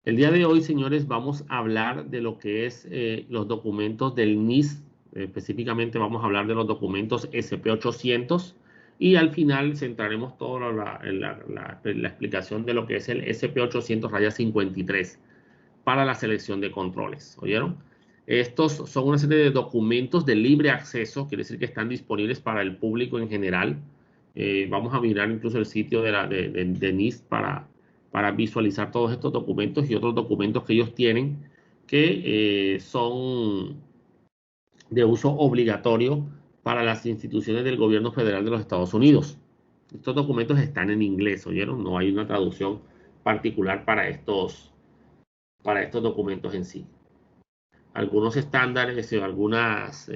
El día de hoy, señores, vamos a hablar de lo que es los documentos del NIST. Específicamente vamos a hablar de los documentos SP800 y al final centraremos toda la explicación de lo que es el SP800-53 para la selección de controles. ¿Oyeron? Estos son una serie de documentos de libre acceso, quiere decir que están disponibles para el público en general. Vamos a mirar incluso el sitio de NIST para visualizar todos estos documentos y otros documentos que ellos tienen que son de uso obligatorio para las instituciones del gobierno federal de los Estados Unidos. Estos documentos están en inglés, ¿oyeron? No hay una traducción particular para estos documentos en sí. Algunos estándares o algunas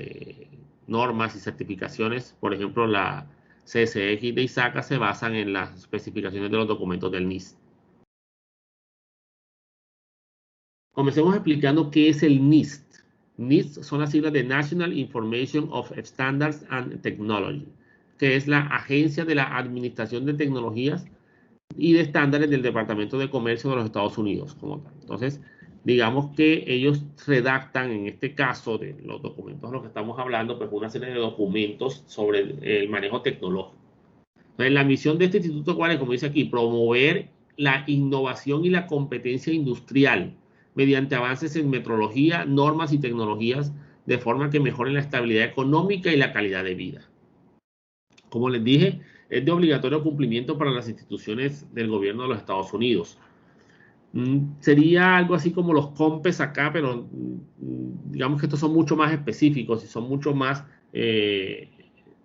normas y certificaciones, por ejemplo la CSX de ISACA, se basan en las especificaciones de los documentos del NIST. Comencemos explicando qué es el NIST. NIST son las siglas de National Information of Standards and Technology, que es la agencia de la Administración de Tecnologías y de Estándares del Departamento de Comercio de los Estados Unidos, como tal. Entonces, digamos que ellos redactan, en este caso, de los documentos de los que estamos hablando, pues una serie de documentos sobre el manejo tecnológico. Entonces, la misión de este instituto, ¿cuál es? Como dice aquí, promover la innovación y la competencia industrial mediante avances en metrología, normas y tecnologías de forma que mejoren la estabilidad económica y la calidad de vida. Como les dije, es de obligatorio cumplimiento para las instituciones del gobierno de los Estados Unidos. Sería algo así como los COMPES acá, pero digamos que estos son mucho más específicos y son mucho más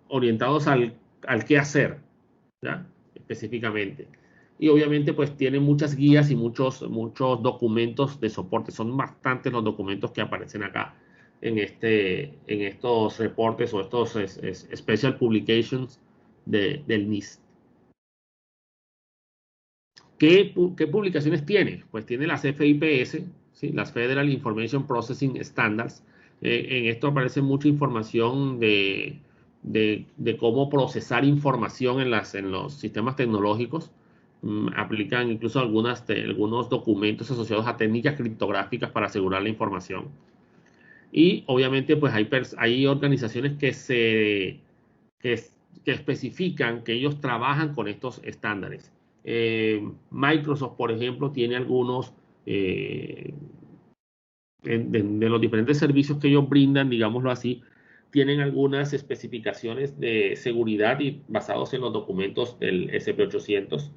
orientados al qué hacer, ¿ya? Específicamente. Y obviamente pues tiene muchas guías y muchos documentos de soporte. Son bastantes los documentos que aparecen acá en estos reportes o estos special publications del NIST. ¿Qué publicaciones tiene? Pues tiene las FIPS, ¿sí? Las Federal Information Processing Standards. En esto aparece mucha información de cómo procesar información en los sistemas tecnológicos. Aplican incluso algunos documentos asociados a técnicas criptográficas para asegurar la información. Y obviamente pues hay organizaciones que, que especifican que ellos trabajan con estos estándares. Microsoft, por ejemplo, tiene algunos de los diferentes servicios que ellos brindan, digámoslo así, tienen algunas especificaciones de seguridad y basados en los documentos del SP800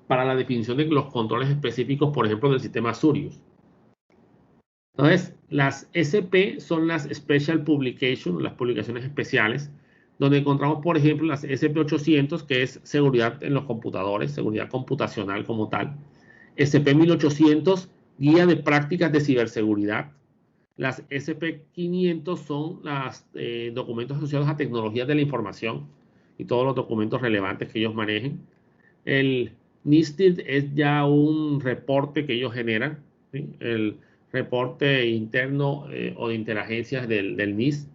para la definición de los controles específicos, por ejemplo, del sistema Sirius. Entonces, las SP son las Special Publications, las publicaciones especiales, donde encontramos, por ejemplo, las SP800, que es seguridad en los computadores, seguridad computacional como tal. SP1800, guía de prácticas de ciberseguridad. Las SP500 son los documentos asociados a tecnologías de la información y todos los documentos relevantes que ellos manejen. El NIST es ya un reporte que ellos generan, ¿sí? El reporte interno o de interagencias del NIST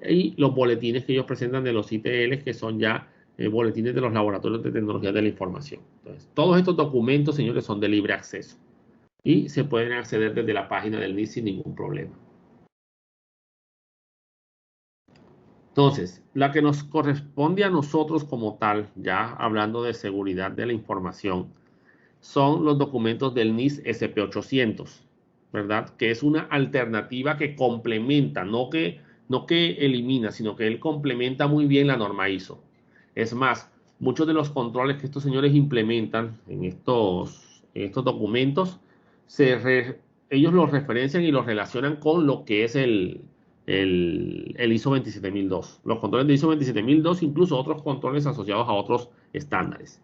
y los boletines que ellos presentan de los ITL, que son ya boletines de los laboratorios de tecnología de la información. Entonces, todos estos documentos, señores, son de libre acceso y se pueden acceder desde la página del NIST sin ningún problema. Entonces, la que nos corresponde a nosotros como tal, ya hablando de seguridad de la información, son los documentos del NIST SP800, ¿verdad? Que es una alternativa que complementa, no que elimina, sino que él complementa muy bien la norma ISO. Es más, muchos de los controles que estos señores implementan en estos documentos, ellos los referencian y los relacionan con lo que es el ISO 27002. Los controles de ISO 27002, incluso otros controles asociados a otros estándares.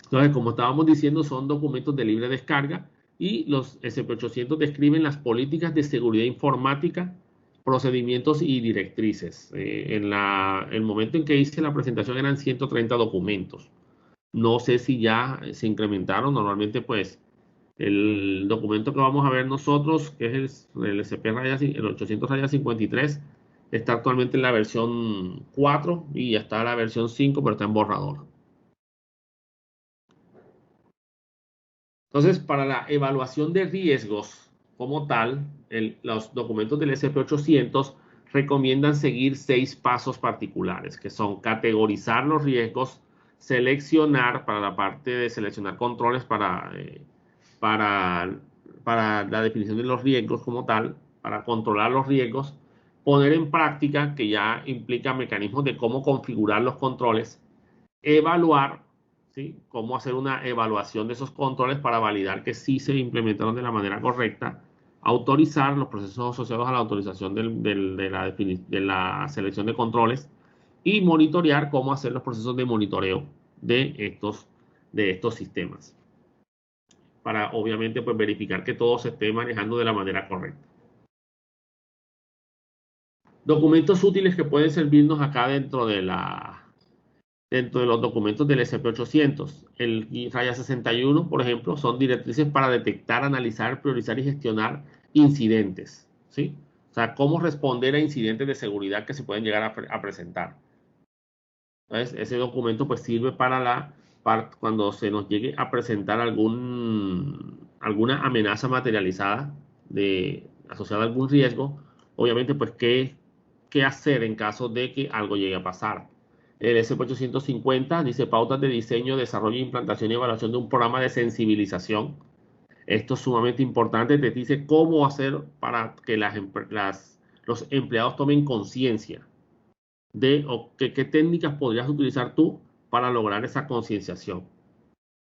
Entonces, como estábamos diciendo, son documentos de libre descarga y los SP800 describen las políticas de seguridad informática, procedimientos y directrices. El momento en que hice la presentación eran 130 documentos. No sé si ya se incrementaron. Normalmente, pues, el documento que vamos a ver nosotros, que es el el 800-53, está actualmente en la versión 4 y ya está la versión 5, pero está en borrador. Entonces, para la evaluación de riesgos como tal, los documentos del SP800 recomiendan seguir 6 pasos particulares, que son categorizar los riesgos, seleccionar para la parte de seleccionar controles para, para la definición de los riesgos como tal, para controlar los riesgos, poner en práctica, que ya implica mecanismos de cómo configurar los controles, evaluar, ¿sí? Cómo hacer una evaluación de esos controles para validar que sí se implementaron de la manera correcta, autorizar los procesos asociados a la autorización de la selección de controles y monitorear cómo hacer los procesos de monitoreo de estos sistemas para obviamente pues verificar que todo se esté manejando de la manera correcta. Documentos útiles que pueden servirnos acá dentro de los documentos del SP800. El raya 61, por ejemplo, son directrices para detectar, analizar, priorizar y gestionar incidentes, ¿sí? O sea, cómo responder a incidentes de seguridad que se pueden llegar a presentar. Entonces, ese documento pues sirve para cuando se nos llegue a presentar alguna amenaza materializada asociada a algún riesgo, obviamente pues qué hacer en caso de que algo llegue a pasar. El SP850 dice pautas de diseño, desarrollo, implantación y evaluación de un programa de sensibilización. Esto es sumamente importante, te dice cómo hacer para que los empleados tomen conciencia qué técnicas podrías utilizar tú para lograr esa concienciación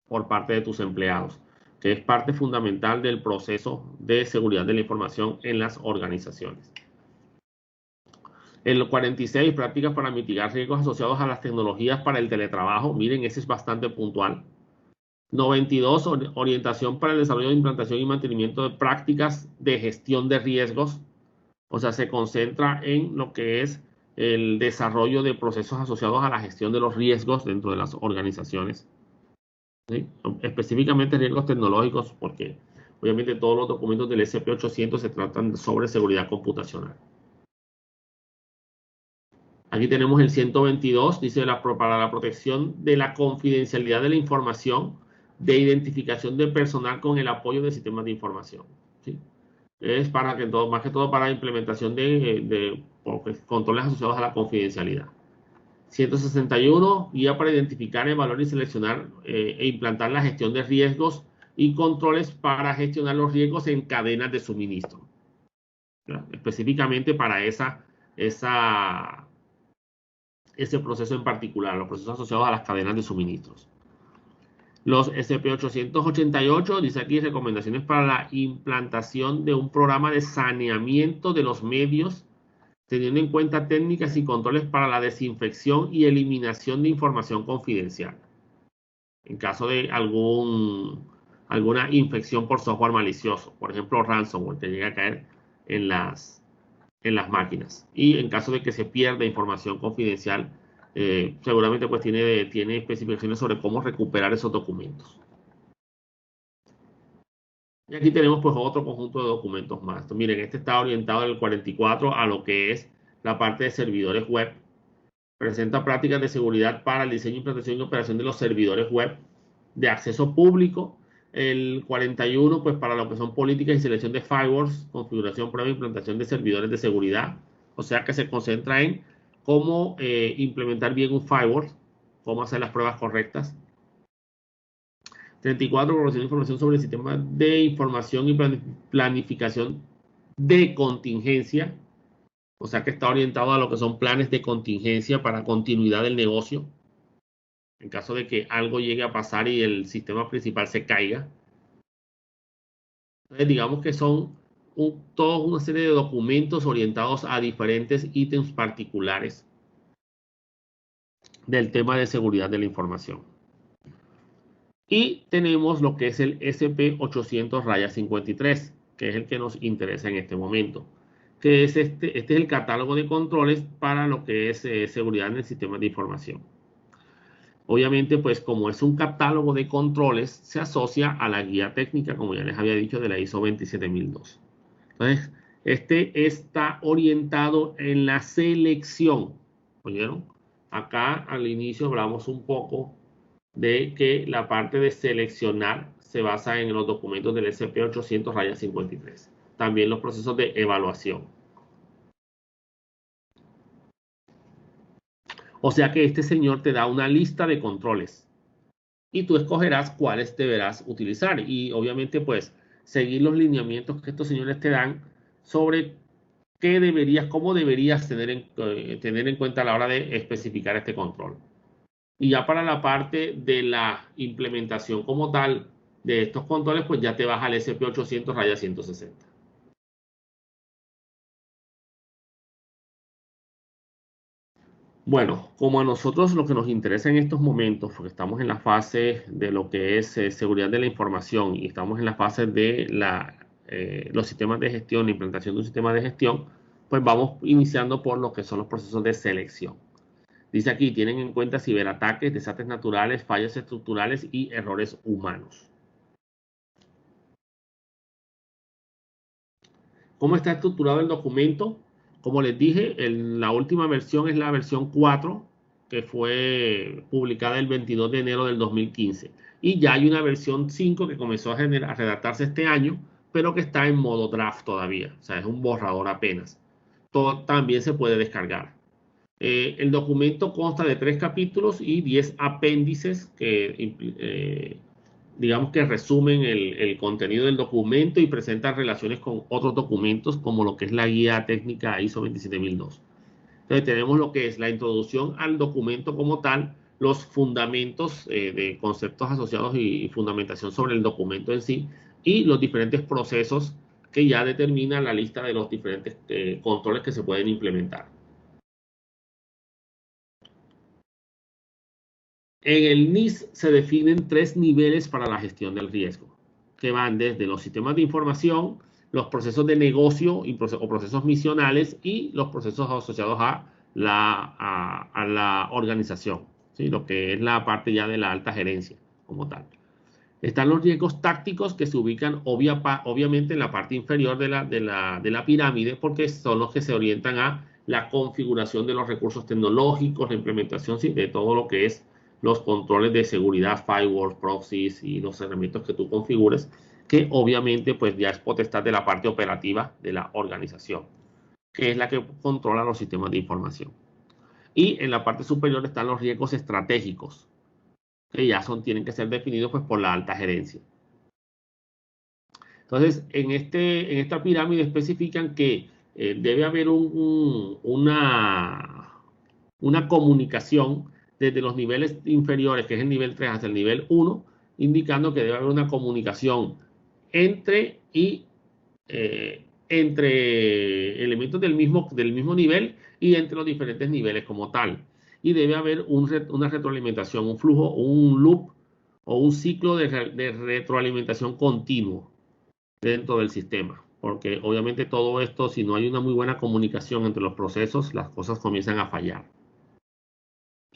por parte de tus empleados, que es parte fundamental del proceso de seguridad de la información en las organizaciones. En los 46, prácticas para mitigar riesgos asociados a las tecnologías para el teletrabajo. Miren, ese es bastante puntual. 92, orientación para el desarrollo, implantación y mantenimiento de prácticas de gestión de riesgos. O sea, se concentra en lo que es el desarrollo de procesos asociados a la gestión de los riesgos dentro de las organizaciones, ¿sí? Específicamente riesgos tecnológicos, porque obviamente todos los documentos del SP800 se tratan sobre seguridad computacional. Aquí tenemos el 122, dice para la protección de la confidencialidad de la información, de identificación de personal con el apoyo de sistemas de información, ¿sí? Es para que todo, más que todo para implementación de controles asociados a la confidencialidad. 161, guía para identificar, evaluar y seleccionar e implantar la gestión de riesgos y controles para gestionar los riesgos en cadenas de suministro, ¿verdad? Específicamente para ese proceso en particular, los procesos asociados a las cadenas de suministros. Los SP888 dice aquí recomendaciones para la implantación de un programa de saneamiento de los medios, teniendo en cuenta técnicas y controles para la desinfección y eliminación de información confidencial. En caso de alguna infección por software malicioso, por ejemplo, ransomware, que llega a caer en las máquinas. Y en caso de que se pierda información confidencial, seguramente pues tiene especificaciones sobre cómo recuperar esos documentos. Y aquí tenemos pues otro conjunto de documentos más. Entonces, miren, este está orientado en el 44 a lo que es la parte de servidores web. Presenta prácticas de seguridad para el diseño, implantación y operación de los servidores web de acceso público. El 41, pues para lo que son políticas y selección de firewalls, configuración, prueba e implantación de servidores de seguridad. O sea que se concentra en cómo implementar bien un firewall, cómo hacer las pruebas correctas. 34, proporciona información sobre el sistema de información y planificación de contingencia. O sea que está orientado a lo que son planes de contingencia para continuidad del negocio, en caso de que algo llegue a pasar y el sistema principal se caiga. Entonces, digamos que son toda una serie de documentos orientados a diferentes ítems particulares del tema de seguridad de la información. Y tenemos lo que es el SP800-53, que es el que nos interesa en este momento, que es este es el catálogo de controles para lo que es seguridad en el sistema de información. Obviamente, pues como es un catálogo de controles, se asocia a la guía técnica, como ya les había dicho, de la ISO 27002. Entonces, este está orientado en la selección. ¿Oyeron? Acá al inicio hablamos un poco de que la parte de seleccionar se basa en los documentos del SP800-53. También los procesos de evaluación. O sea que este señor te da una lista de controles y tú escogerás cuáles deberás utilizar y obviamente pues seguir los lineamientos que estos señores te dan sobre qué deberías, cómo deberías tener en cuenta a la hora de especificar este control. Y ya para la parte de la implementación como tal de estos controles, pues ya te vas al SP800-160. Bueno, como a nosotros lo que nos interesa en estos momentos, porque estamos en la fase de lo que es seguridad de la información y estamos en la fase de los sistemas de gestión, la implementación de un sistema de gestión, pues vamos iniciando por lo que son los procesos de selección. Dice aquí, tienen en cuenta ciberataques, desastres naturales, fallas estructurales y errores humanos. ¿Cómo está estructurado el documento? Como les dije, la última versión es la versión 4, que fue publicada el 22 de enero del 2015. Y ya hay una versión 5 que comenzó a redactarse este año, pero que está en modo draft todavía. O sea, es un borrador apenas. Todo también se puede descargar. El documento consta de 3 capítulos y 10 apéndices que digamos que resumen el contenido del documento y presentan relaciones con otros documentos como lo que es la guía técnica ISO 27002. Entonces tenemos lo que es la introducción al documento como tal, los fundamentos de conceptos asociados y fundamentación sobre el documento en sí y los diferentes procesos que ya determinan la lista de los diferentes controles que se pueden implementar. En el NIS se definen 3 niveles para la gestión del riesgo, que van desde los sistemas de información, los procesos de negocio o procesos misionales y los procesos asociados a la organización, ¿sí? Lo que es la parte ya de la alta gerencia como tal. Están los riesgos tácticos que se ubican obviamente en la parte inferior de la pirámide porque son los que se orientan a la configuración de los recursos tecnológicos, la implementación de todo lo que es los controles de seguridad, firewalls, proxies y los herramientas que tú configures, que obviamente pues ya es potestad de la parte operativa de la organización, que es la que controla los sistemas de información. Y en la parte superior están los riesgos estratégicos, que ya tienen que ser definidos pues, por la alta gerencia. Entonces, en esta pirámide especifican que debe haber una comunicación desde los niveles inferiores, que es el nivel 3 hasta el nivel 1, indicando que debe haber una comunicación entre elementos del mismo nivel y entre los diferentes niveles como tal. Y debe haber una retroalimentación, un flujo, un loop o un ciclo de retroalimentación continuo dentro del sistema. Porque obviamente todo esto, si no hay una muy buena comunicación entre los procesos, las cosas comienzan a fallar.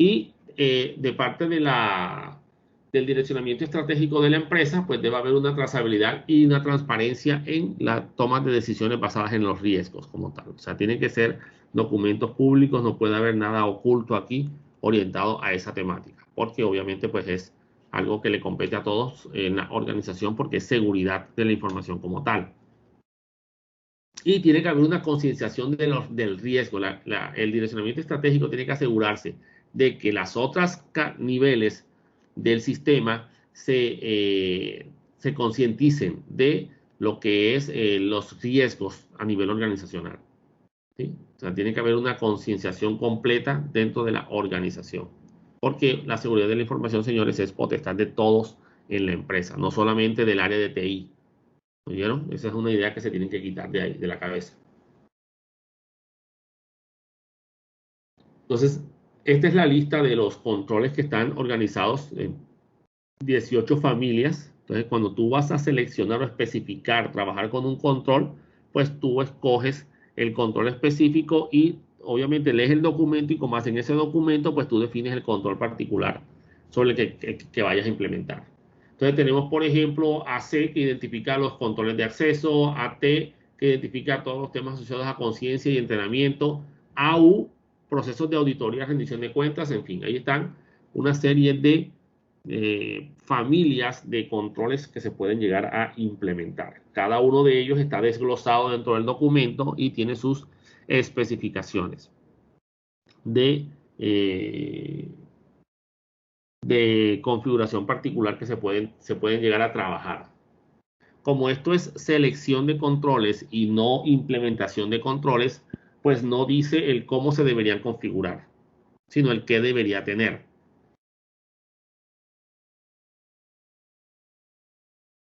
Y de parte del direccionamiento estratégico de la empresa, pues debe haber una trazabilidad y una transparencia en la toma de decisiones basadas en los riesgos como tal. O sea, tienen que ser documentos públicos, no puede haber nada oculto aquí orientado a esa temática, porque obviamente pues es algo que le compete a todos en la organización porque es seguridad de la información como tal. Y tiene que haber una concienciación del riesgo. El direccionamiento estratégico tiene que asegurarse de que las otras niveles del sistema se concienticen de lo que es los riesgos a nivel organizacional. ¿Sí? O sea, tiene que haber una concienciación completa dentro de la organización. Porque la seguridad de la información, señores, es potestad de todos en la empresa, no solamente del área de TI. ¿Oyeron? Esa es una idea que se tienen que quitar de ahí, de la cabeza. Entonces, esta es la lista de los controles que están organizados en 18 familias. Entonces, cuando tú vas a seleccionar o especificar, trabajar con un control, pues tú escoges el control específico y obviamente lees el documento y como en ese documento, pues tú defines el control particular sobre el que vayas a implementar. Entonces tenemos, por ejemplo, AC que identifica los controles de acceso, AT que identifica todos los temas asociados a conciencia y entrenamiento, AU, procesos de auditoría, rendición de cuentas, en fin, ahí están una serie de familias de controles que se pueden llegar a implementar. Cada uno de ellos está desglosado dentro del documento y tiene sus especificaciones eh, de configuración particular que se pueden llegar a trabajar. Como esto es selección de controles y no implementación de controles, pues no dice el cómo se deberían configurar, sino el qué debería tener.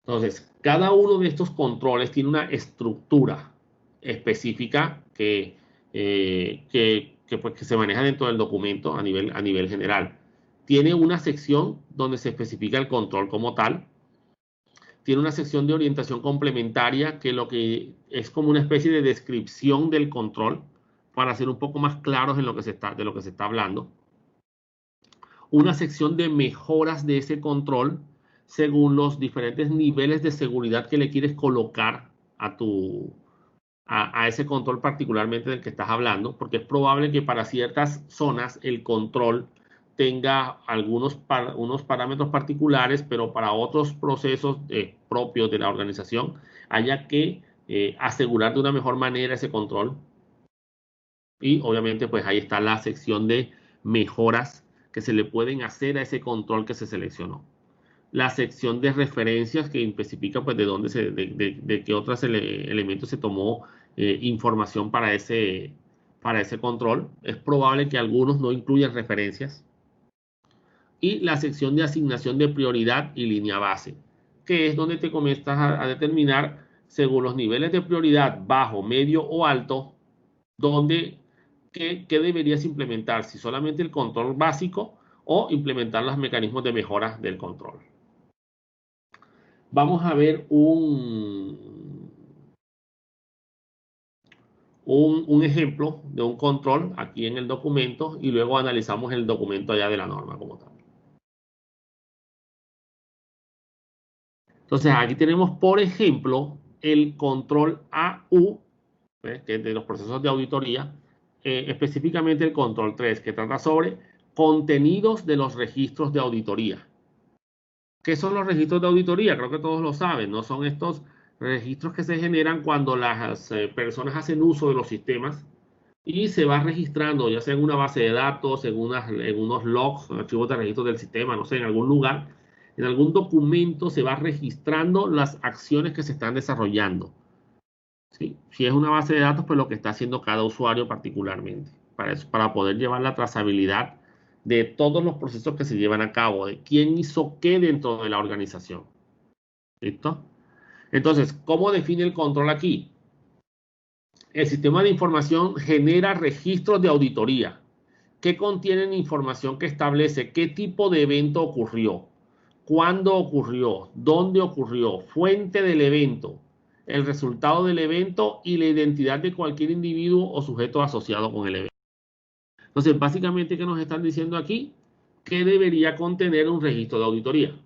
Entonces, cada uno de estos controles tiene una estructura específica que se maneja dentro del documento a nivel general. Tiene una sección donde se especifica el control como tal. Tiene una sección de orientación complementaria que lo que es como una especie de descripción del control para ser un poco más claros en de lo que se está hablando. Una sección de mejoras de ese control según los diferentes niveles de seguridad que le quieres colocar a ese control particularmente del que estás hablando, porque es probable que para ciertas zonas el control tenga unos parámetros particulares, pero para otros procesos propios de la organización haya que asegurar de una mejor manera ese control. Y obviamente pues ahí está la sección de mejoras que se le pueden hacer a ese control que se seleccionó. La sección de referencias que especifica pues de qué otros elementos se tomó información para ese control. Es probable que algunos no incluyan referencias. Y la sección de asignación de prioridad y línea base, que es donde te comienzas a determinar según los niveles de prioridad bajo, medio o alto, qué deberías implementar, si solamente el control básico o implementar los mecanismos de mejora del control. Vamos a ver un ejemplo de un control aquí en el documento y luego analizamos el documento allá de la norma como tal. Entonces aquí tenemos, por ejemplo, el control AU, que es de los procesos de auditoría, específicamente el control 3, que trata sobre contenidos de los registros de auditoría. ¿Qué son los registros de auditoría? Creo que todos lo saben, ¿no? Son estos registros que se generan cuando las personas hacen uso de los sistemas y se va registrando, ya sea en una base de datos, en unos logs, archivos de registro del sistema, no sé, en algún lugar, en algún documento se va registrando las acciones que se están desarrollando. ¿Sí? Si es una base de datos, pues lo que está haciendo cada usuario particularmente, para poder llevar la trazabilidad de todos los procesos que se llevan a cabo, de quién hizo qué dentro de la organización. ¿Listo? Entonces, ¿cómo define el control aquí? El sistema de información genera registros de auditoría que contienen información que establece qué tipo de evento ocurrió, cuándo ocurrió, dónde ocurrió, fuente del evento, el resultado del evento y la identidad de cualquier individuo o sujeto asociado con el evento. Entonces, básicamente, ¿qué nos están diciendo aquí? Que debería contener un registro de auditoría.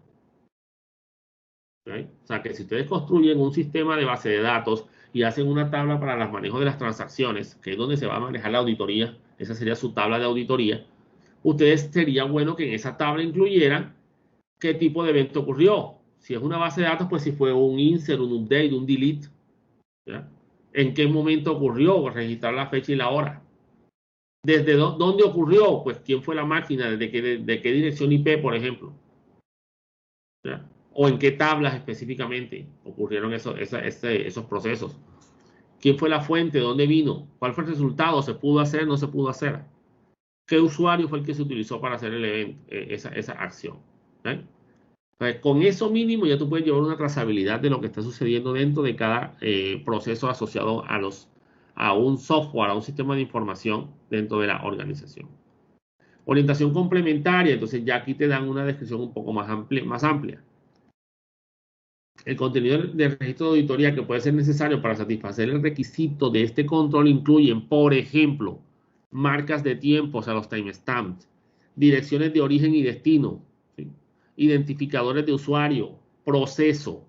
¿Okay? O sea, que si ustedes construyen un sistema de base de datos y hacen una tabla para el manejo de las transacciones, que es donde se va a manejar la auditoría, esa sería su tabla de auditoría, ustedes sería bueno que en esa tabla incluyeran qué tipo de evento ocurrió. Si es una base de datos, pues si fue un insert, un update, un delete. ¿Ya? ¿En qué momento ocurrió? Registrar la fecha y la hora. ¿Desde dónde ocurrió? Pues quién fue la máquina, de qué dirección IP, por ejemplo. ¿Ya? O en qué tablas específicamente ocurrieron esos procesos. ¿Quién fue la fuente? ¿Dónde vino? ¿Cuál fue el resultado? ¿Se pudo hacer? ¿No se pudo hacer? ¿Qué usuario fue el que se utilizó para hacer el evento, esa acción? ¿Eh? Entonces, con eso mínimo ya tú puedes llevar una trazabilidad de lo que está sucediendo dentro de cada proceso asociado a un software, a un sistema de información dentro de la organización. Orientación complementaria, entonces ya aquí te dan una descripción un poco más amplia. El contenido del registro de auditoría que puede ser necesario para satisfacer el requisito de este control incluyen, por ejemplo, marcas de tiempo, o sea, los timestamps, direcciones de origen y destino, ¿sí? Identificadores de usuario, proceso,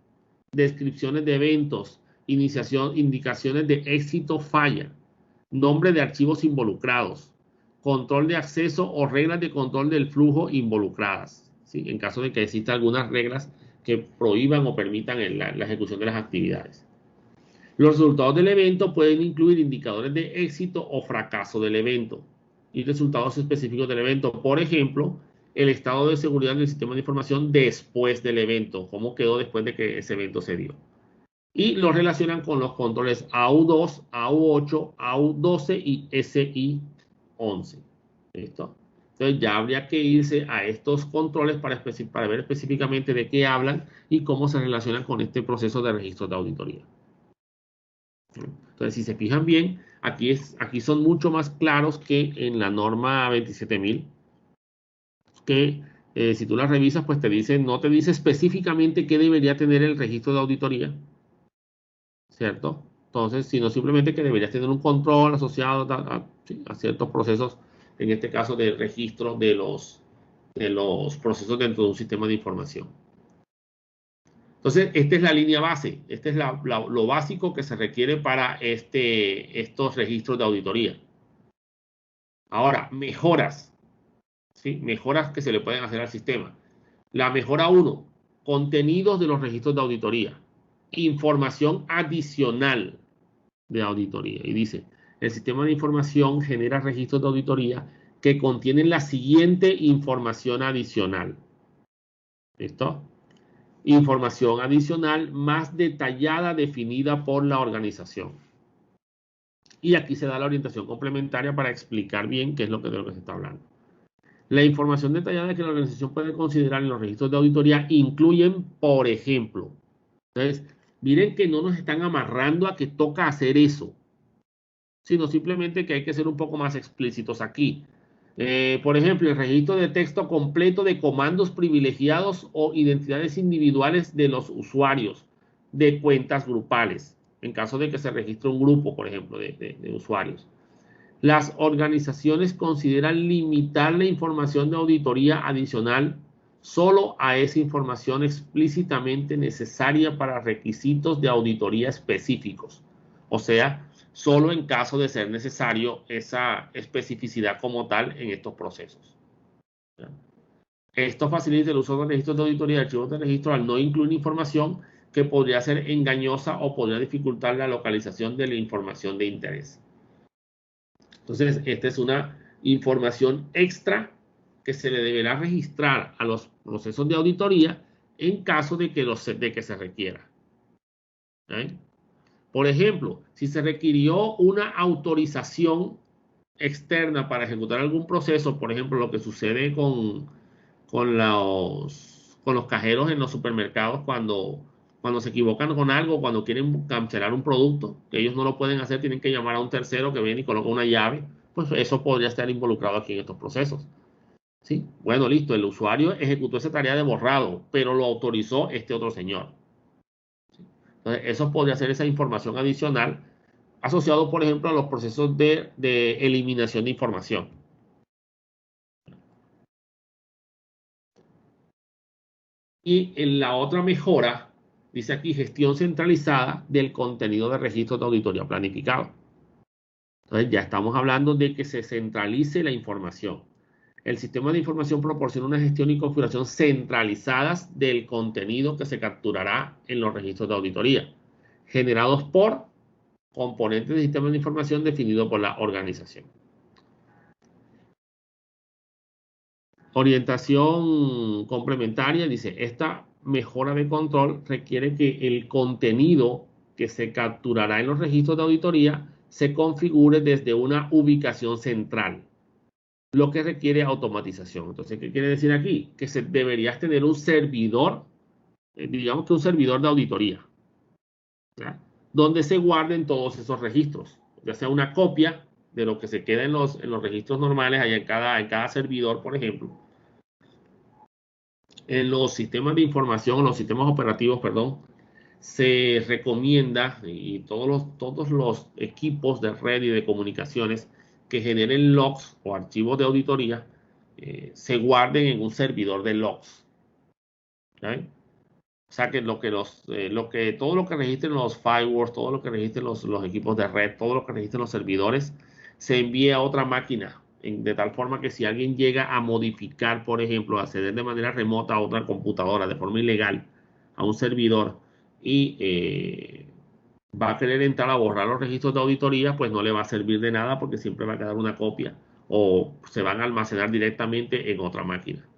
descripciones de eventos, indicaciones de éxito falla, nombre de archivos involucrados, control de acceso o reglas de control del flujo involucradas. ¿sí? En caso de que existan algunas reglas que prohíban o permitan la ejecución de las actividades. Los resultados del evento pueden incluir indicadores de éxito o fracaso del evento y resultados específicos del evento. Por ejemplo, el estado de seguridad del sistema de información después del evento, cómo quedó después de que ese evento se dio. Y lo relacionan con los controles AU2, AU8, AU12 y SI11. ¿Listo? Entonces ya habría que irse a estos controles para ver específicamente de qué hablan y cómo se relacionan con este proceso de registro de auditoría. Entonces, si se fijan bien, aquí son mucho más claros que en la norma 27000, que si tú la revisas, pues no te dice específicamente qué debería tener el registro de auditoría, ¿cierto? Entonces, sino simplemente que deberías tener un control asociado a ciertos procesos, en este caso de registro de los procesos dentro de un sistema de información. Entonces, esta es la línea base, este es lo básico que se requiere para estos registros de auditoría. Ahora, mejoras, ¿sí? Mejoras que se le pueden hacer al sistema. La mejora 1, contenidos de los registros de auditoría, información adicional de auditoría. Y dice, el sistema de información genera registros de auditoría que contienen la siguiente información adicional. ¿Listo? Información adicional más detallada definida por la organización. Y aquí se da la orientación complementaria para explicar bien qué es de lo que se está hablando. La información detallada que la organización puede considerar en los registros de auditoría incluyen, por ejemplo, entonces, miren que no nos están amarrando a que toca hacer eso, sino simplemente que hay que ser un poco más explícitos aquí. Por ejemplo, el registro de texto completo de comandos privilegiados o identidades individuales de los usuarios de cuentas grupales, en caso de que se registre un grupo, por ejemplo, de usuarios. Las organizaciones consideran limitar la información de auditoría adicional solo a esa información explícitamente necesaria para requisitos de auditoría específicos. O sea, solo en caso de ser necesario esa especificidad como tal en estos procesos. Esto facilita el uso de registros de auditoría y archivos de registro al no incluir información que podría ser engañosa o podría dificultar la localización de la información de interés. Entonces, esta es una información extra que se le deberá registrar a los procesos de auditoría en caso de que se requiera. ¿Okay? Por ejemplo, si se requirió una autorización externa para ejecutar algún proceso, por ejemplo, lo que sucede con los cajeros en los supermercados cuando se equivocan con algo, cuando quieren cancelar un producto, que ellos no lo pueden hacer, tienen que llamar a un tercero que viene y coloca una llave, pues eso podría estar involucrado aquí en estos procesos. ¿Sí? Bueno, listo, el usuario ejecutó esa tarea de borrado, pero lo autorizó este otro señor. Entonces, eso podría ser esa información adicional asociado, por ejemplo, a los procesos de eliminación de información. Y en la otra mejora, dice aquí, gestión centralizada del contenido de registros de auditoría planificado. Entonces, ya estamos hablando de que se centralice la información. El sistema de información proporciona una gestión y configuración centralizadas del contenido que se capturará en los registros de auditoría, generados por componentes del sistema de información definido por la organización. Orientación complementaria dice, esta mejora de control requiere que el contenido que se capturará en los registros de auditoría se configure desde una ubicación central, lo que requiere automatización. Entonces, ¿qué quiere decir aquí? Que deberías tener un servidor, digamos que un servidor de auditoría, ¿ya? Donde se guarden todos esos registros, ya sea una copia de lo que se queda en los registros normales, allá en cada servidor, por ejemplo. En los sistemas de información, en los sistemas operativos, perdón, se recomienda, y todos los equipos de red y de comunicaciones que generen logs o archivos de auditoría se guarden en un servidor de logs. ¿Okay? O sea, que todo lo que registren los firewalls, todo lo que registren los equipos de red, todo lo que registren los servidores, se envíe a otra máquina de tal forma que si alguien llega a modificar, por ejemplo, acceder de manera remota a otra computadora de forma ilegal a un servidor y va a querer entrar a borrar los registros de auditoría, pues no le va a servir de nada porque siempre va a quedar una copia o se van a almacenar directamente en otra máquina.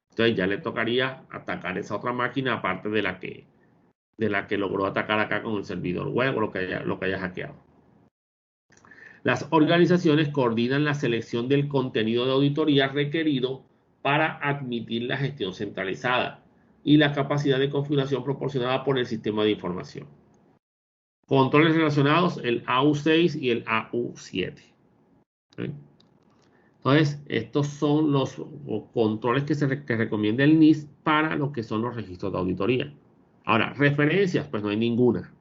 Entonces ya le tocaría atacar esa otra máquina aparte de la que logró atacar acá con el servidor web o lo que haya hackeado. Las organizaciones coordinan la selección del contenido de auditoría requerido para admitir la gestión centralizada y la capacidad de configuración proporcionada por el sistema de información. Controles relacionados, el AU6 y el AU7. ¿Sí? Entonces, estos son los controles que recomienda el NIST para lo que son los registros de auditoría. Ahora, referencias, pues no hay ninguna.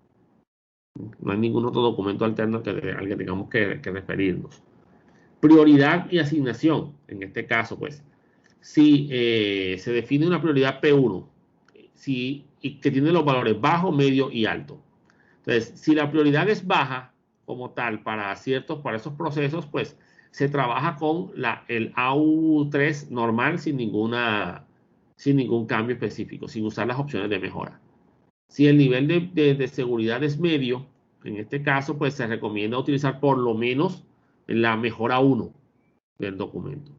No hay ningún otro documento alterno al que tengamos que referirnos. Prioridad y asignación. En este caso, pues, si se define una prioridad P1, y que tiene los valores bajo, medio y alto. Entonces, si la prioridad es baja, como tal, para esos procesos, pues se trabaja con el AU3 normal sin ningún cambio específico, sin usar las opciones de mejora. Si el nivel de seguridad es medio, en este caso, pues se recomienda utilizar por lo menos la mejora 1 del documento.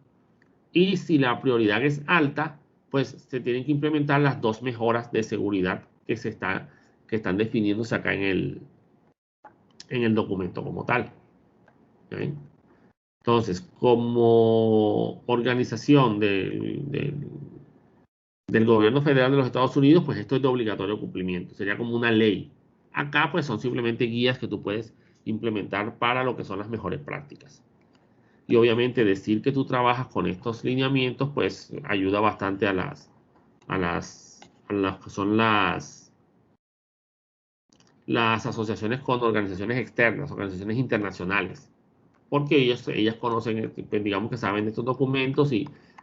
Y si la prioridad es alta, pues se tienen que implementar las dos mejoras de seguridad que están definiéndose acá en el documento como tal. ¿Okay? Entonces, como organización del gobierno federal de los Estados Unidos, pues esto es de obligatorio cumplimiento. Sería como una ley. Acá, pues son simplemente guías que tú puedes implementar para lo que son las mejores prácticas. Y obviamente decir que tú trabajas con estos lineamientos, pues ayuda bastante a las que son las asociaciones con organizaciones externas, organizaciones internacionales, porque ellas conocen, pues, digamos que saben de estos documentos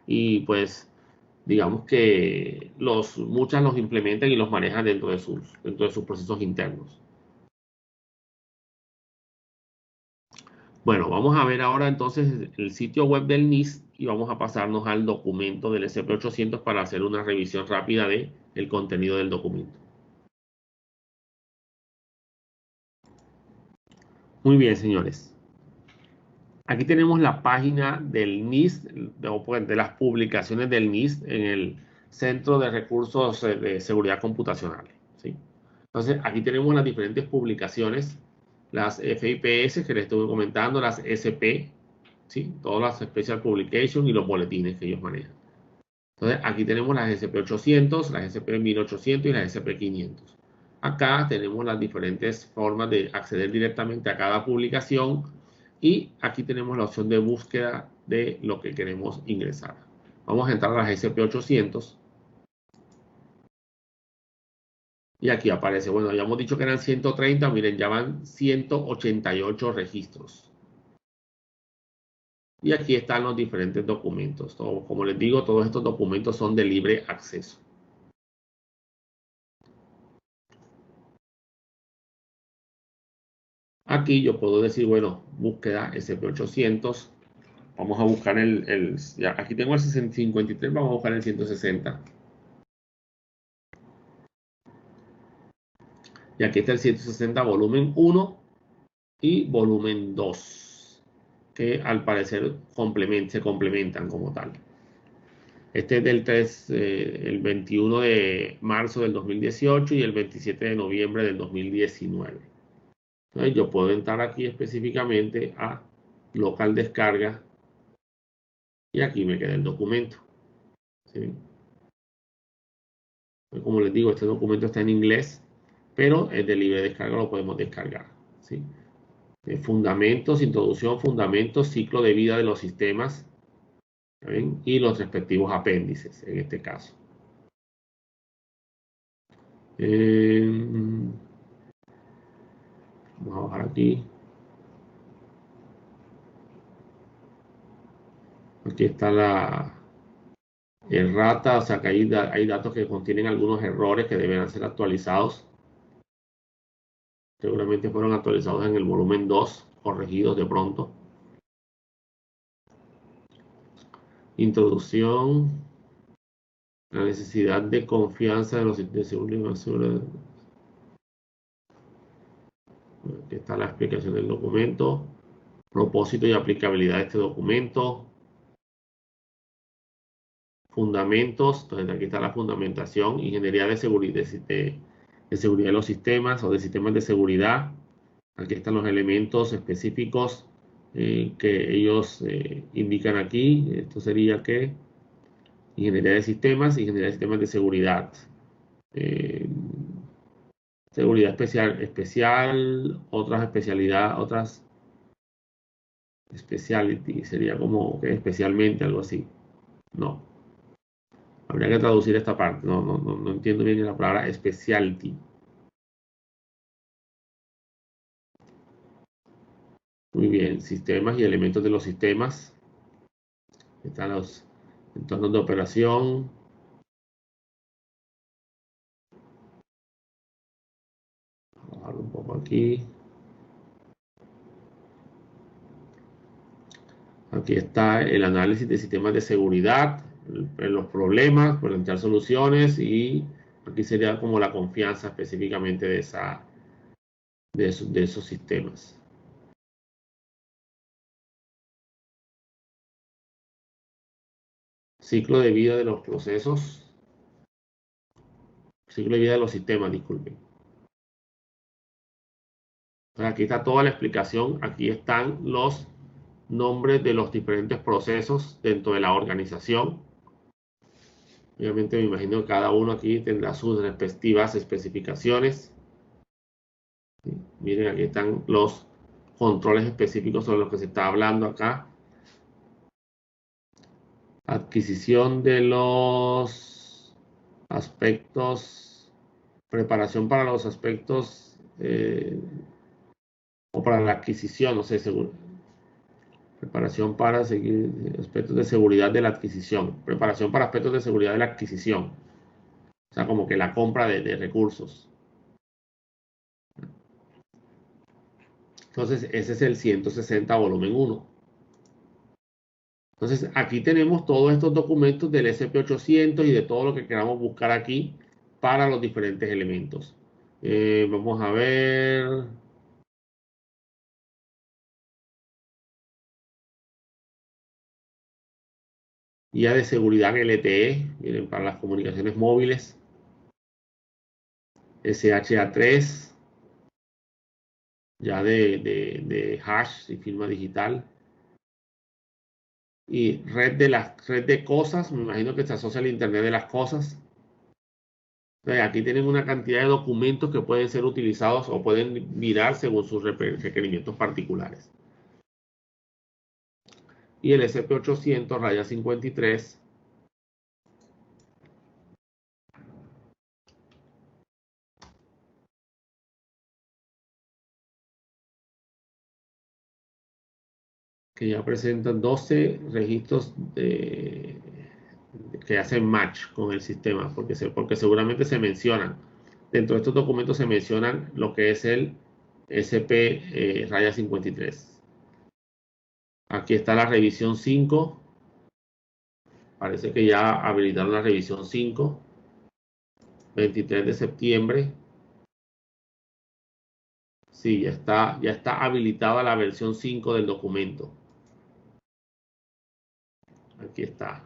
y pues digamos que muchas los implementan y los manejan dentro de sus procesos internos. Bueno, vamos a ver ahora entonces el sitio web del NIST y vamos a pasarnos al documento del SP800 para hacer una revisión rápida del contenido del documento. Muy bien, señores. Aquí tenemos la página del NIST, de las publicaciones del NIST en el Centro de Recursos de Seguridad Computacional. ¿Sí? Entonces, aquí tenemos las diferentes publicaciones, las FIPS que les estuve comentando, las SP, ¿sí? Todas las Special Publications y los boletines que ellos manejan. Entonces, aquí tenemos las SP800, las SP1800 y las SP500. Acá tenemos las diferentes formas de acceder directamente a cada publicación y aquí tenemos la opción de búsqueda de lo que queremos ingresar. Vamos a entrar a las SP800 y aquí aparece, bueno, ya hemos dicho que eran 130, miren, ya van 188 registros. Y aquí están los diferentes documentos. Como les digo, todos estos documentos son de libre acceso. Aquí yo puedo decir, bueno, búsqueda SP800. Vamos a buscar aquí tengo el 53, vamos a buscar el 160. Y aquí está el 160 volumen 1 y volumen 2, que al parecer se complementan como tal. Este es el 21 de marzo del 2018 y el 27 de noviembre del 2019. Entonces yo puedo entrar aquí específicamente a local descarga y aquí me queda el documento. ¿Sí? Como les digo, este documento está en inglés, pero es de libre descarga, lo podemos descargar. ¿Sí? Fundamentos, introducción, fundamentos, ciclo de vida de los sistemas, ¿ven? Y los respectivos apéndices en este caso. Vamos a bajar aquí. Aquí está la errata, o sea que hay datos que contienen algunos errores que deben ser actualizados. Seguramente fueron actualizados en el volumen 2, corregidos de pronto. Introducción, la necesidad de confianza de los de seguridad. Aquí está la explicación del documento, propósito y aplicabilidad de este documento, fundamentos, entonces aquí está la fundamentación, ingeniería de seguridad de seguridad de los sistemas o de sistemas de seguridad. Aquí están los elementos específicos que ellos indican aquí. Esto sería que ingeniería de sistemas, ingeniería de sistemas de seguridad. Eh, seguridad especial, otras especialidades, otras speciality, sería como que especialmente, algo así. No, habría que traducir esta parte. No entiendo bien la palabra specialty. Muy bien, sistemas y elementos de los sistemas. Están los entornos de operación. Vamos a bajar un poco aquí. Aquí está el análisis de sistemas de seguridad, los problemas, plantear soluciones y aquí sería como la confianza específicamente de esos sistemas. Ciclo de vida de los procesos, ciclo de vida de los sistemas, disculpen. Aquí está toda la explicación, aquí están los nombres de los diferentes procesos dentro de la organización. Obviamente me imagino que cada uno aquí tendrá sus respectivas especificaciones. Miren, aquí están los controles específicos sobre los que se está hablando acá. Adquisición de los aspectos, preparación para los aspectos o para la adquisición, no sé, seguro. Preparación para seguir aspectos de seguridad de la adquisición. Preparación para aspectos de seguridad de la adquisición. O sea, como que la compra de recursos. Entonces, ese es el 160 volumen 1. Entonces, aquí tenemos todos estos documentos del SP800 y de todo lo que queramos buscar aquí para los diferentes elementos. Vamos a ver. Guía de seguridad LTE, miren, para las comunicaciones móviles. SHA-3, ya de hash y firma digital. Y red de cosas, me imagino que se asocia al Internet de las cosas. Aquí tienen una cantidad de documentos que pueden ser utilizados o pueden mirar según sus requerimientos particulares. Y el SP800-53, que ya presentan 12 registros que hacen match con el sistema, porque seguramente se mencionan. Dentro de estos documentos se mencionan lo que es el SP-53. Aquí está la revisión 5. Parece que ya habilitaron la revisión 5. 23 de septiembre. Sí, ya está habilitada la versión 5 del documento. Aquí está.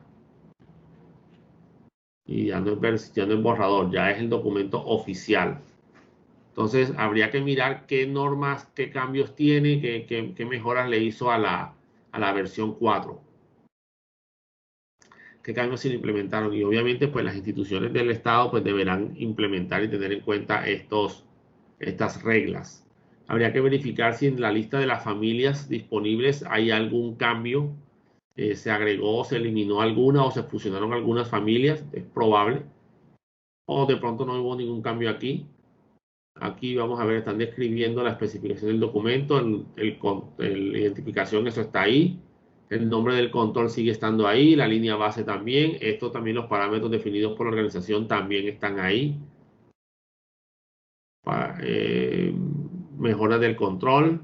Y ya no es borrador, ya es el documento oficial. Entonces, habría que mirar qué normas, qué cambios tiene, qué mejoras le hizo a la versión 4. Qué cambios se le implementaron. Y obviamente, pues las instituciones del Estado pues, deberán implementar y tener en cuenta estas reglas. Habría que verificar si en la lista de las familias disponibles hay algún cambio. Se agregó, se eliminó alguna o se fusionaron algunas familias. Es probable. O de pronto no hubo ningún cambio aquí. Aquí vamos a ver, están describiendo la especificación del documento, la identificación, eso está ahí. El nombre del control sigue estando ahí, la línea base también. Esto también, los parámetros definidos por la organización también están ahí. Para, mejoras del control,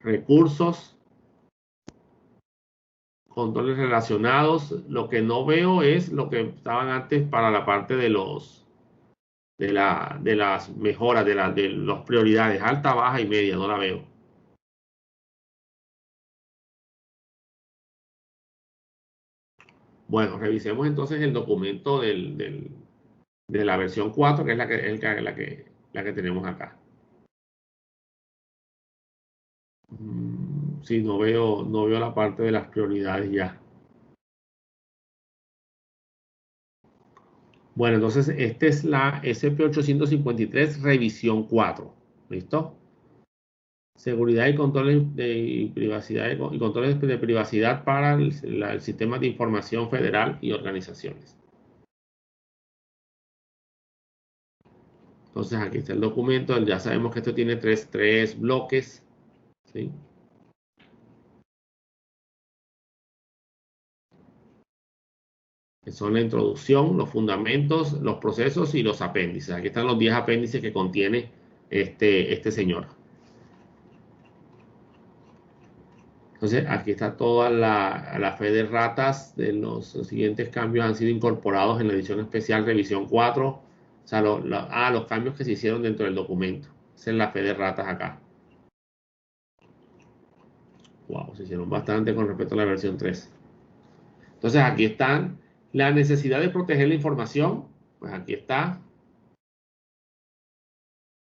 recursos, Controles relacionados. Lo que no veo es lo que estaban antes para la parte de las mejoras, de las prioridades, alta, baja y media, no la veo. Bueno, revisemos entonces el documento de la versión 4, que es la que tenemos acá. Sí, no veo la parte de las prioridades ya. Bueno, entonces esta es la SP853 revisión 4. ¿Listo? Seguridad y controles de privacidad y controles de privacidad para el sistema de información federal y organizaciones. Entonces aquí está el documento. Ya sabemos que esto tiene tres bloques. ¿Sí? Que son la introducción, los fundamentos, los procesos y los apéndices. Aquí están los 10 apéndices que contiene este señor. Entonces, aquí está toda la fe de ratas de los siguientes cambios han sido incorporados en la edición especial revisión 4. O sea, los cambios que se hicieron dentro del documento. Esa es la fe de ratas acá. Wow, se hicieron bastante con respecto a la versión 3. Entonces, aquí están la necesidad de proteger la información. Pues aquí está.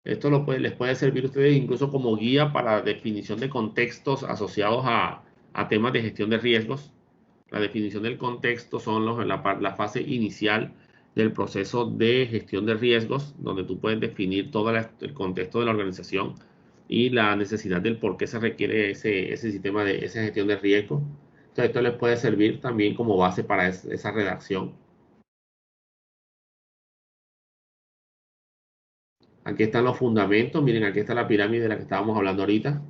Esto les puede servir a ustedes incluso como guía para definición de contextos asociados a temas de gestión de riesgos. La definición del contexto son la fase inicial del proceso de gestión de riesgos, donde tú puedes definir todo el contexto de la organización y la necesidad del por qué se requiere ese sistema de esa gestión de riesgo. Entonces, esto les puede servir también como base para esa redacción. Aquí están los fundamentos. Miren, aquí está la pirámide de la que estábamos hablando ahorita.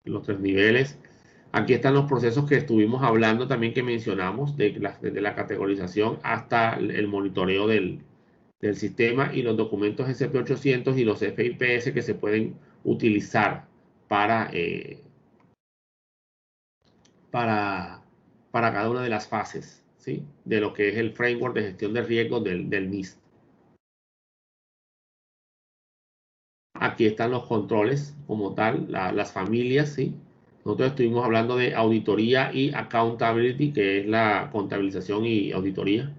Los tres niveles. Aquí están los procesos que estuvimos hablando también que mencionamos, desde la categorización hasta el monitoreo del sistema y los documentos SP800 y los FIPS que se pueden utilizar para, eh, para, para cada una de las fases, ¿sí? De lo que es el framework de gestión de riesgos del NIST. Aquí están los controles como tal, las familias, ¿sí? Nosotros estuvimos hablando de auditoría y accountability, que es la contabilización y auditoría.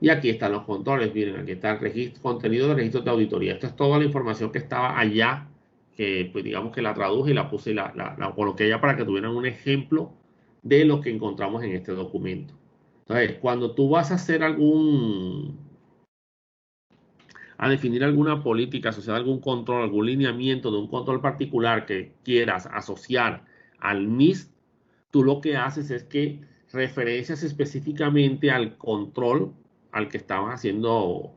Y aquí están los controles, miren, aquí está el registro, contenido de registros de auditoría. Esto es toda la información que estaba allá, que pues digamos que la traduje y la puse y la coloqué allá para que tuvieran un ejemplo de lo que encontramos en este documento. Entonces, cuando tú vas a hacer a definir alguna política asociada a algún control, algún lineamiento de un control particular que quieras asociar al NIST, tú lo que haces es que referencias específicamente al control al que estabas haciendo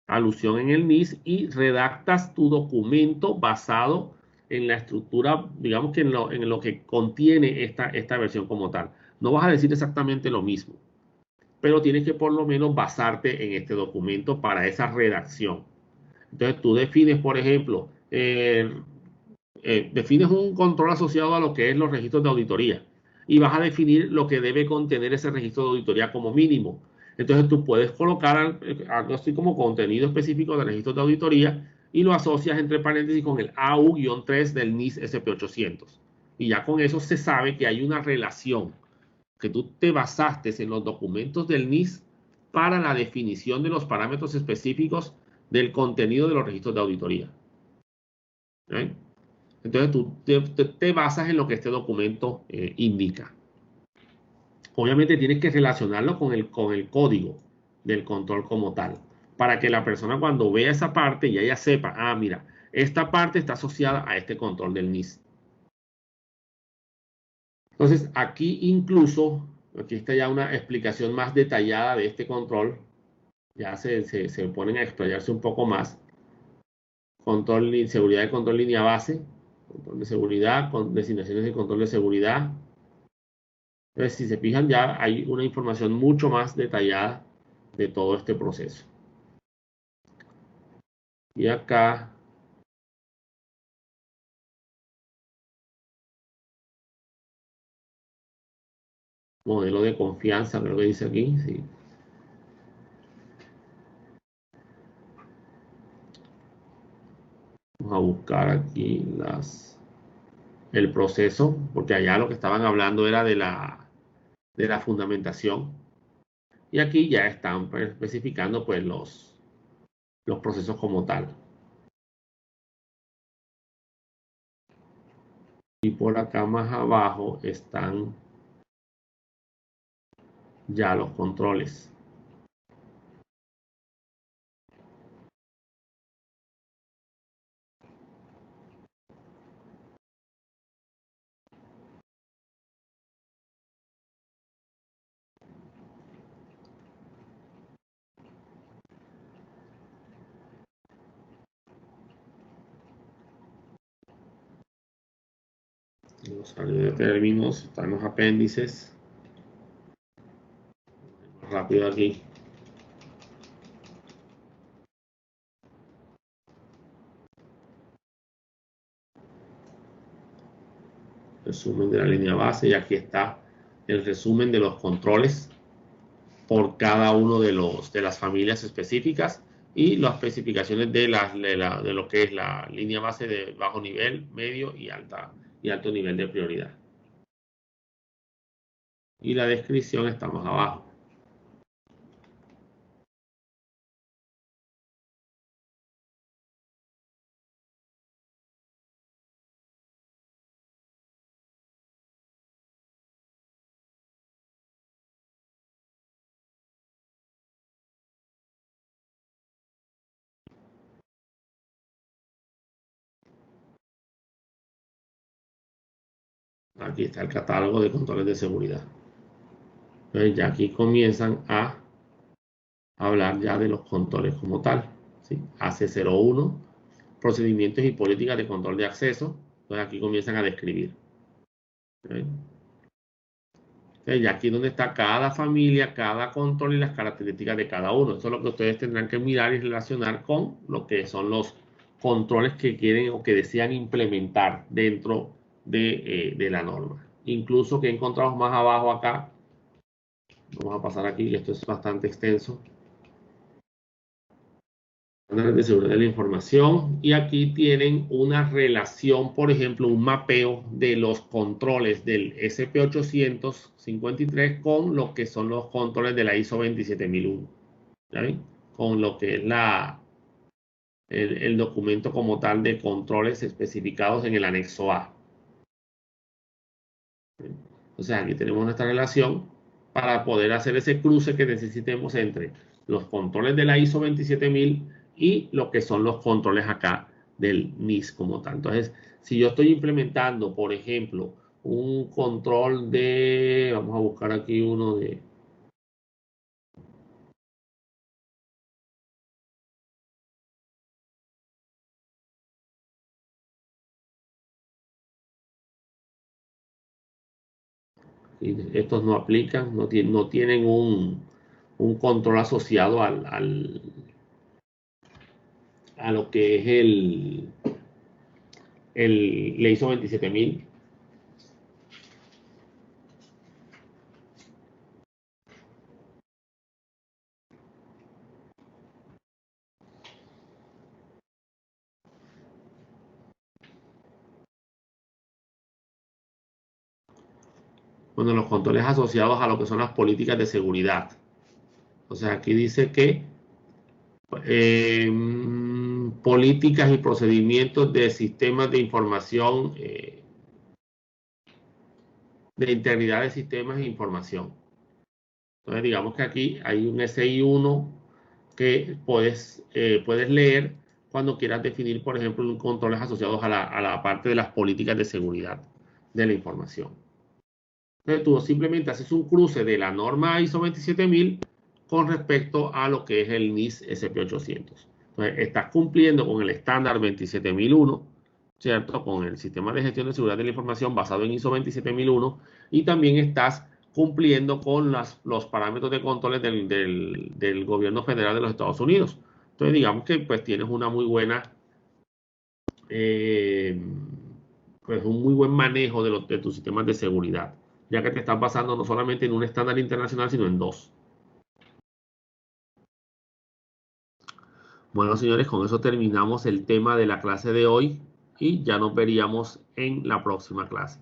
alusión en el NIST y redactas tu documento basado en la estructura, digamos que en lo que contiene esta versión como tal. No vas a decir exactamente lo mismo, pero tienes que por lo menos basarte en este documento para esa redacción. Entonces tú defines, por ejemplo, defines un control asociado a lo que es los registros de auditoría y vas a definir lo que debe contener ese registro de auditoría como mínimo. Entonces tú puedes colocar algo así como contenido específico de registros de auditoría y lo asocias entre paréntesis con el AU-3 del NIS SP800. Y ya con eso se sabe que hay una relación, que tú te basaste en los documentos del NIS para la definición de los parámetros específicos del contenido de los registros de auditoría. ¿Eh? Entonces tú te basas en lo que este documento indica. Obviamente tienes que relacionarlo con el código del control como tal, para que la persona cuando vea esa parte ya sepa, ah, mira, esta parte está asociada a este control del NIS. Entonces aquí incluso, aquí está ya una explicación más detallada de este control, ya se ponen a explayarse un poco más. Control, seguridad de control línea base, control de seguridad, con designaciones de control de seguridad. Entonces, si se fijan, ya hay una información mucho más detallada de todo este proceso. Y acá Modelo de confianza, creo que dice aquí, sí. Vamos a buscar aquí el proceso, porque allá lo que estaban hablando era de la fundamentación. Y aquí ya están pues, especificando pues, los procesos como tal. Y por acá más abajo están ya los controles. Los de términos están los apéndices. Rápido aquí. Resumen de la línea base. Y aquí está el resumen de los controles por cada uno de las familias específicas y las especificaciones de lo que es la línea base de bajo nivel, medio y alto nivel de prioridad. Y la descripción está más abajo. Aquí está el catálogo de controles de seguridad. Entonces ya aquí comienzan a hablar ya de los controles como tal. ¿Sí? AC01, procedimientos y políticas de control de acceso. Entonces aquí comienzan a describir. ¿Sí? Entonces ya aquí donde está cada familia, cada control y las características de cada uno. Eso es lo que ustedes tendrán que mirar y relacionar con lo que son los controles que quieren o que desean implementar dentro de la norma. Incluso que encontramos más abajo acá, vamos a pasar aquí, esto es bastante extenso, estándares de seguridad de la información, y aquí tienen una relación, por ejemplo, un mapeo de los controles del SP853 con lo que son los controles de la ISO 27001, ¿ya ven? Con lo que es el documento como tal de controles especificados en el anexo A. O sea, aquí tenemos nuestra relación para poder hacer ese cruce que necesitemos entre los controles de la ISO 27000 y lo que son los controles acá del NIS como tal. Entonces, si yo estoy implementando, por ejemplo, un control de, vamos a buscar aquí uno de, y estos no aplican, no tienen un control asociado a lo que es la ISO 27000. Bueno, los controles asociados a lo que son las políticas de seguridad. O sea, aquí dice que políticas y procedimientos de sistemas de información, de integridad de sistemas de información. Entonces, digamos que aquí hay un SI1 que puedes leer cuando quieras definir, por ejemplo, un controles asociados a la parte de las políticas de seguridad de la información. Entonces, tú simplemente haces un cruce de la norma ISO 27000 con respecto a lo que es el NIS SP800. Entonces, estás cumpliendo con el estándar 27001, ¿cierto? Con el sistema de gestión de seguridad de la información basado en ISO 27001 y también estás cumpliendo con los parámetros de controles del gobierno federal de los Estados Unidos. Entonces, digamos que pues tienes una muy buena, eh, pues un muy buen manejo de tus sistemas de seguridad ya que te estás basando no solamente en un estándar internacional, sino en dos. Bueno, señores, con eso terminamos el tema de la clase de hoy y ya nos veríamos en la próxima clase.